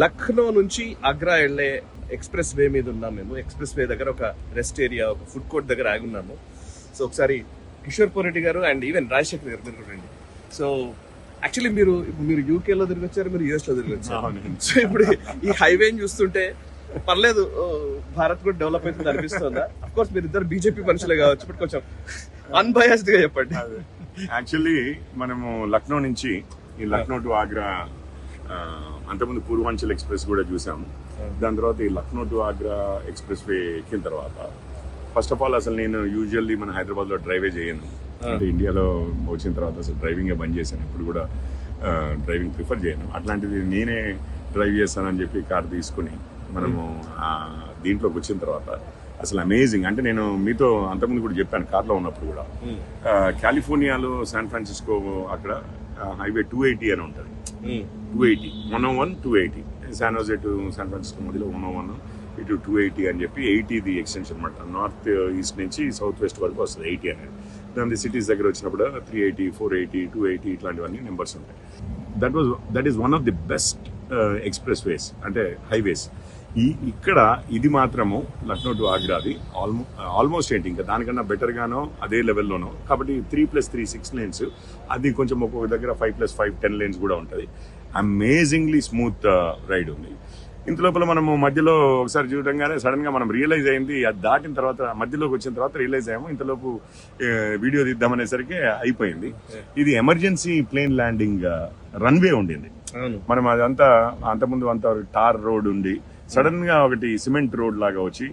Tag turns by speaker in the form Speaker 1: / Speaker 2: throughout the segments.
Speaker 1: లక్నో నుంచి ఆగ్రా వెళ్లే express way మీద ఉన్నాం మేము. ఎక్స్ప్రెస్ వే దగ్గర ఒక రెస్ట్ ఏరియా, ఒక ఫుడ్ కోర్ట్ దగ్గర ఆగి ఉన్నాము. సో ఒకసారి కిషోర్ పోరెడ్డి గారు అండ్ ఈవెన్ రాజశేఖర్ గారు మీరు రండి. సో యాక్చువల్లీ మీరు యూకేలో తిరిగి వచ్చారు, మీరు యూఎస్ లో తిరిగి వచ్చారు. సో ఇప్పుడు ఈ హైవేని చూస్తుంటే పర్లేదు, భారత్ కూడా డెవలప్ అవుతుంది అనిపిస్తుందా? అఫ్ కోర్స్ మీరు ఇద్దరు బీజేపీ మనుషులే కావచ్చు, బట్ కొంచెం అన్బయాస్డ్ గా చెప్పండి.
Speaker 2: యాక్చువల్లీ మనము లక్నో నుంచి ఈ లక్నో టు ఆగ్రా అంతకుముందు పూర్వాంచల్ ఎక్స్ప్రెస్ కూడా చూసాము. దాని తర్వాత ఈ లక్నో టు ఆగ్రా ఎక్స్ప్రెస్ వే ఎక్కిన తర్వాత ఫస్ట్ ఆఫ్ ఆల్ అసలు నేను యూజువల్లీ మన హైదరాబాద్ లో డ్రైవే చేయను. అంటే ఇండియాలో వచ్చిన తర్వాత అసలు డ్రైవింగ్ బంద్ చేశాను. ఇప్పుడు కూడా డ్రైవింగ్ ప్రిఫర్ చేయను. అట్లాంటిది నేనే డ్రైవ్ చేస్తానని చెప్పి కార్ తీసుకుని మనము దీంట్లోకి వచ్చిన తర్వాత అసలు అమేజింగ్. అంటే నేను మీతో అంతకుముందు కూడా చెప్పాను కార్లో ఉన్నప్పుడు కూడా, కాలిఫోర్నియాలో శాన్ ఫ్రాన్సిస్కో అక్కడ హైవే 280 అని ఉంటుంది. 280 101 280 San Jose to San Francisco మధ్యలో 101 ఇటు 280 అని చెప్పి 80 ఎక్స్టెన్షన్ అనమాట. నార్త్ ఈస్ట్ నుంచి సౌత్ వెస్ట్ వరకు వస్తుంది 80 అనేది. దాని సిటీస్ దగ్గర వచ్చినప్పుడు 380 480 280 ఇట్లాంటివన్నీ నెంబర్స్ ఉంటాయి. That is one of the best express వేస్, అంటే హైవేస్. ఇక్కడ ఇది మాత్రము లక్నో టు ఆగ్రాది ఆల్మోస్ట్ ఏంటి ఇంకా దానికన్నా బెటర్ గానో అదే లెవెల్లోనో. కాబట్టి 3+3 6 lanes, అది కొంచెం ఒక్కొక్క దగ్గర 5+5 10 lanes కూడా ఉంటుంది. అమేజింగ్లీ స్మూత్ రైడ్ ఉంది. ఇంత లోపల మనము మధ్యలో ఒకసారి చూడంగానే సడన్ గా మనం రియలైజ్ అయింది, అది దాటిన తర్వాత మధ్యలోకి వచ్చిన తర్వాత రియలైజ్ అయ్యాము, ఇంతలోపు వీడియో తీద్దామనేసరికి అయిపోయింది. ఇది ఎమర్జెన్సీ ప్లేన్ ల్యాండింగ్ రన్వే ఉండింది. మనం అదంతా అంతకుముందు అంతా టార్ రోడ్ ఉండి సడన్ గా ఒకటి సిమెంట్ రోడ్ లాగా వచ్చి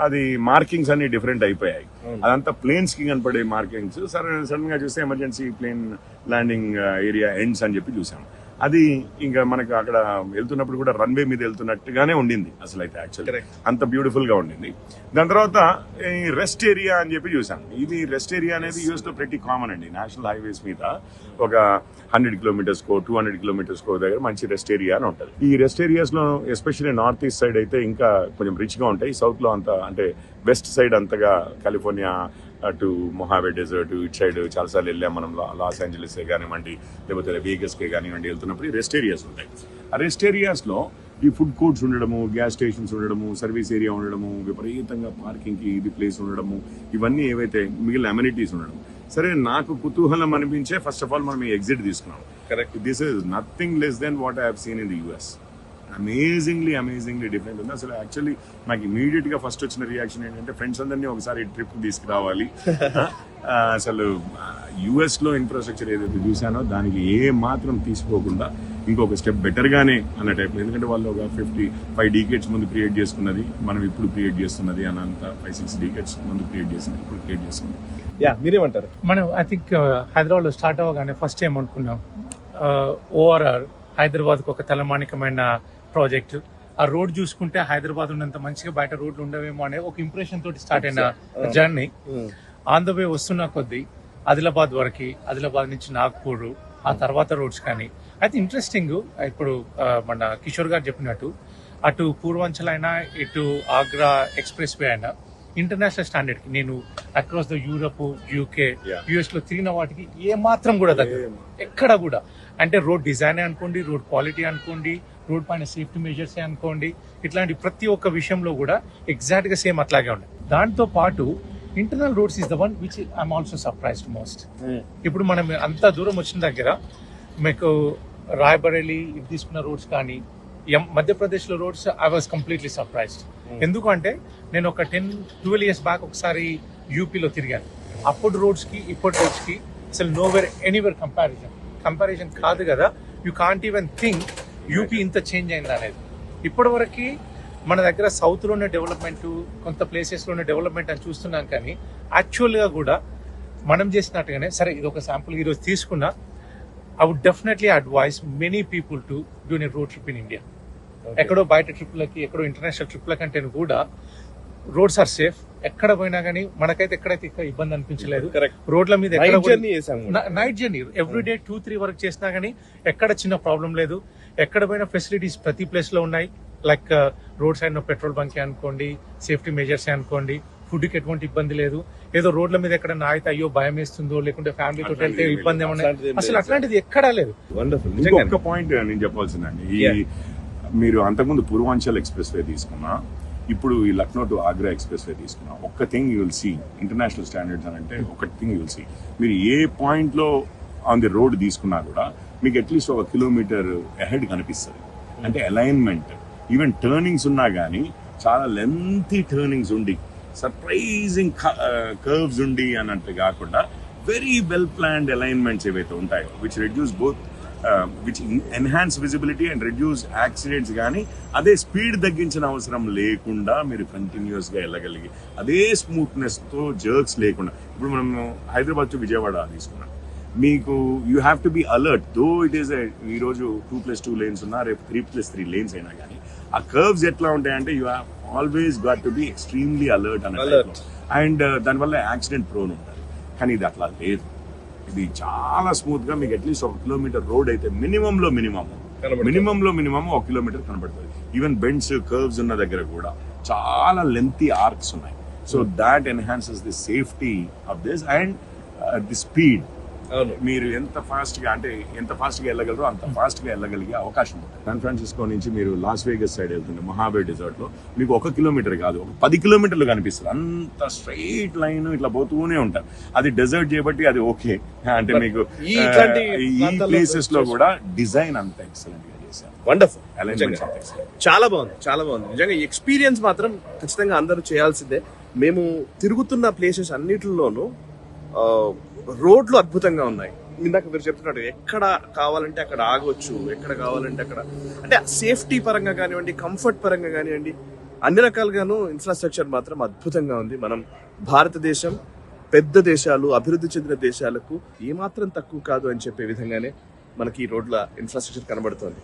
Speaker 2: అది మార్కింగ్స్ అన్ని డిఫరెంట్ అయిపోయాయి. అదంతా ప్లేన్స్ కి కనపడే మార్కింగ్స్. సడన్ గా చూస్తే emergency plane landing area ends అని చెప్పి చూసాం. అది ఇంకా మనకు అక్కడ వెళ్తున్నప్పుడు కూడా రన్వే మీద వెళ్తున్నట్టుగానే ఉండింది అసలు అయితే. యాక్చువల్లీ అంత బ్యూటిఫుల్ గా ఉండింది. దాని తర్వాత ఈ రెస్ట్ ఏరియా అని చెప్పి చూసాం. ఇది రెస్ట్ ఏరియా అనేది యూఎస్ లో ప్రతి కామన్ అండి. నేషనల్ హైవేస్ మీద ఒక 100 kilometers 200 kilometers దగ్గర మంచి రెస్ట్ ఏరియా అని ఉంటుంది. ఈ రెస్ట్ ఏరియాస్ లో ఎస్పెషల్లీ నార్త్ ఈస్ట్ సైడ్ అయితే ఇంకా కొంచెం రిచ్ గా ఉంటాయి. సౌత్ లో అంతా అంటే వెస్ట్ సైడ్ అంతగా కాలిఫోర్నియా అటు మొహావే డెజర్ట్ ఇటు సైడ్ చాలాసార్లు వెళ్ళాం మనం. లాస్ ఏంజలస్ కానివ్వండి, లేకపోతే వేగస్ కే కానివ్వండి, వెళ్తున్నప్పుడు రెస్ట్ ఏరియాస్ ఉంటాయి. ఆ రెస్ట్ ఏరియాస్ లో ఈ ఫుడ్ కోర్ట్స్ ఉండడము, గ్యాస్ స్టేషన్స్ ఉండడము, సర్వీస్ ఏరియా ఉండడము, విపరీతంగా పార్కింగ్ కి ఇది ప్లేస్ ఉండడము, ఇవన్నీ ఏవైతే మిగిలిన అమ్యూనిటీస్ ఉండడం. సరే, నాకు కుతూహలం అనిపించే ఫస్ట్ ఆఫ్ ఆల్ మనం ఈ ఎగ్జిట్ తీసుకున్నాం. Correct, this is nothing less than what I have seen in the US. Amazingly different ఉంది అసలు. యాక్చువల్లీ నాకు ఇమీడియట్ గా ఫస్ట్ వచ్చిన రియాక్షన్ ఏంటంటే ఫ్రెండ్స్ అందరినీ ఒకసారి ట్రిప్ తీసుకురావాలి. అసలు యుఎస్ లో ఇన్ఫ్రాస్ట్రక్చర్ ఏదైతే చూసానో దానికి ఏ మాత్రం తీసుకోకుండా ఇంకొక స్టెప్ బెటర్ గానే అన్న టైప్. ఎందుకంటే వాళ్ళు ఒక 55 decades ముందు క్రియేట్ చేసుకున్నది మనం ఇప్పుడు క్రియేట్ చేస్తున్నది అనంత 5-6 decades ముందు క్రియేట్ చేసినది ఇప్పుడు క్రియేట్ చేస్తున్నది.
Speaker 1: మీరేమంటారు?
Speaker 3: మనం ఐ థింక్ హైదరాబాద్ లో స్టార్ట్ అవ్వగానే ఫస్ట్ ఏం అనుకున్నాం, ఓఆర్ఆర్ హైదరాబాద్ కు ఒక తలమానికమైన ప్రాజెక్ట్. ఆ రోడ్ చూసుకుంటే హైదరాబాద్ ఉన్నంత మంచిగా బయట రోడ్లు ఉండవేమో అనే ఒక ఇంప్రెషన్ తోటి స్టార్ట్ అయిన జర్నీ. ఆన్ ద వే వస్తున్న కొద్దీ ఆదిలాబాద్ వరకు, ఆదిలాబాద్ నుంచి నాగ్పూర్, ఆ తర్వాత రోడ్స్ కానీ అయితే ఇంట్రెస్టింగ్. ఇప్పుడు మన కిషోర్ గారు చెప్పినట్టు అటు పూర్వాంచల్ అయినా ఇటు ఆగ్రా ఎక్స్ప్రెస్ వే అయినా ఇంటర్నేషనల్ స్టాండర్డ్ కి నేను across the Europe, UK, US లో తిరిగిన వాటికి ఏ మాత్రం కూడా దగ్గర ఎక్కడ కూడా. అంటే రోడ్ డిజైన్ అనుకోండి, రోడ్ క్వాలిటీ అనుకోండి, రోడ్ పైన సేఫ్టీ మెజర్స్ అనుకోండి, ఇట్లాంటి ప్రతి ఒక్క విషయంలో కూడా ఎగ్జాక్ట్ గా సేమ్ అట్లాగే ఉన్నాయి. దాంతో పాటు internal roads is the one which I'm also surprised most. ఇప్పుడు మనం అంత దూరం వచ్చిన దగ్గర మీకు రాయ్బరేలీ ఇది తీసుకున్న రోడ్స్ కానీ మధ్యప్రదేశ్ లో roads I was completely surprised. ఎందుకంటే నేను ఒక 10-12 years బ్యాక్ ఒకసారి యూపీలో తిరిగాను. అప్పుడు రోడ్స్ కి ఇప్పటి రోడ్స్ కి అసలు నోవేర్ ఎనీవేర్ కంపారిజన్ కాదు కదా. You can't even think UP ఇంత చేంజ్ అయింది అనేది. ఇప్పటి వరకు మన దగ్గర సౌత్ లోనే డెవలప్మెంట్, కొంత ప్లేసెస్ లోనే డెవలప్మెంట్ అని చూస్తున్నాం, కానీ యాక్చువల్ గా కూడా మనం చేసినట్టుగానే. సరే, ఇది ఒక శాంపుల్ ఈరోజు తీసుకున్నా. I would definitely advise many people to do a road trip in India. ఎక్కడో బయట ట్రిప్లకి, ఎక్కడో ఇంటర్నేషనల్ ట్రిప్ల కంటే కూడా రోడ్స్ ఆర్ సేఫ్. ఎక్కడ పోయినా కానీ మనకైతే ఎక్కడైతే ఇబ్బంది అనిపించలేదు. రోడ్ల మీద నైట్ జర్నీ ఎవ్రీడే 2-3 వరకు చేసినా కానీ ఎక్కడ చిన్న ప్రాబ్లం లేదు. ఎక్కడ పోయినా ఫెసిలిటీస్ ప్రతి ప్లేస్ లో ఉన్నాయి. Like road side petrol bunk అనుకోండి, సేఫ్టీ మెజర్స్ అనుకోండి, ఫుడ్ కి ఎటువంటి ఇబ్బంది లేదు. ఏదో రోడ్ల మీద ఎక్కడ అయితే అయ్యో భయం వేస్తుందో, లేకుంటే ఫ్యామిలీతో వెళ్తే ఇబ్బంది ఏమన్నా, అసలు అట్లాంటిది ఎక్కడా లేదు.
Speaker 2: ఇంకొక పాయింట్ నేను చెప్పాల్సిందండి, ఈ మీరు అంతకుముందు పూర్వాంచల్ ఎక్స్ప్రెస్ వే తీసుకున్నా, ఇప్పుడు ఈ Lucknow to Agra express way తీసుకున్నా, ఒక్క thing you will see, international standards అని అంటే ఒక థింగ్ యూ విల్ సీ, మీరు ఏ పాయింట్లో ఆన్ ది రోడ్ తీసుకున్నా కూడా మీకు అట్లీస్ట్ 1 కిలోమీటర్ అహెడ్ కనిపిస్తుంది. అంటే అలైన్మెంట్, ఈవెన్ టర్నింగ్స్ ఉన్నా కానీ చాలా లెంతీ టర్నింగ్స్ ఉండి సర్ప్రైజింగ్ కర్వ్స్ ఉండి అన్నట్టు కాకుండా వెరీ వెల్ ప్లాన్డ్ అలైన్మెంట్స్ ఏవైతే ఉంటాయో which reduce both which enhance visibility and reduce accidents, కానీ అదే స్పీడ్ తగ్గించిన అవసరం లేకుండా మీరు కంటిన్యూస్గా వెళ్ళగలిగి అదే స్మూత్నెస్తో జర్క్స్ లేకుండా. ఇప్పుడు మనం హైదరాబాద్ టు విజయవాడ తీసుకున్నాం, మీకు you have to be alert. Though it is ఈరోజు 2+2 lanes ఉన్నా, రేపు 3+3 lanes అయినా కానీ ఆ కర్వ్స్ ఎట్లా ఉంటాయంటే you have always got to be extremely alert అన్నట్టు. అండ్ దానివల్ల యాక్సిడెంట్ ప్రోన్ ఉంటుంది. కానీ ఇది అట్లా లేదు, ఇది చాలా స్మూత్ గా మీకు అట్లీస్ట్ 1 కిలోమీటర్ రోడ్ అయితే మినిమం 1 కిలోమీటర్ కనబడుతుంది. ఈవెన్ బెండ్స్ కర్వ్స్ ఉన్న దగ్గర కూడా చాలా లెంతీ ఆర్క్స్ ఉన్నాయి. So that enhances the safety of this and the speed. మీరు ఎంత ఫాస్ట్ గా వెళ్ళగలరో అంత ఫాస్ట్ గా వెళ్ళగలిగే అవకాశం ఉంటుంది. శాన్ ఫ్రాన్సిస్కో నుంచి మీరు లాస్ వేగస్ సైడ్ వెళ్తుంటే మహాబే డెజర్ట్ లో మీకు 1 కిలోమీటర్ కాదు, 10 కిలోమీటర్లు కనిపిస్తుంది. అంత స్ట్రైట్ లైన్ ఇట్లా పోతూనే ఉంటారు. అది డెజర్ట్ చేయబట్టి అది ఓకే. అంటే మీకు ఈ ప్లేసెస్ లో కూడా డిజైన్ అంత ఎక్సలెంట్ గా చేశారు.
Speaker 1: వండర్ఫుల్,
Speaker 2: అలైన్మెంట్స్
Speaker 1: చాలా బాగుంది. నిజంగా ఈ ఎక్స్పీరియన్స్ మాత్రం ఖచ్చితంగా అందరూ చేయాల్సిందే. మేము తిరుగుతున్న ప్లేసెస్ అన్నిటిలోనూ రోడ్లు అద్భుతంగా ఉన్నాయి. ఇందాక మీరు చెప్తున్నట్టు ఎక్కడ కావాలంటే అక్కడ ఆగొచ్చు, ఎక్కడ కావాలంటే అక్కడ, అంటే సేఫ్టీ పరంగా కానివ్వండి, కంఫర్ట్ పరంగా కానివ్వండి, అన్ని రకాలుగాను ఇన్ఫ్రాస్ట్రక్చర్ మాత్రం అద్భుతంగా ఉంది. మనం భారతదేశం పెద్ద దేశాలు, అభివృద్ధి చెందిన దేశాలకు ఏమాత్రం తక్కువ కాదు అని చెప్పే విధంగానే మనకి ఈ రోడ్ల ఇన్ఫ్రాస్ట్రక్చర్ కనబడుతోంది.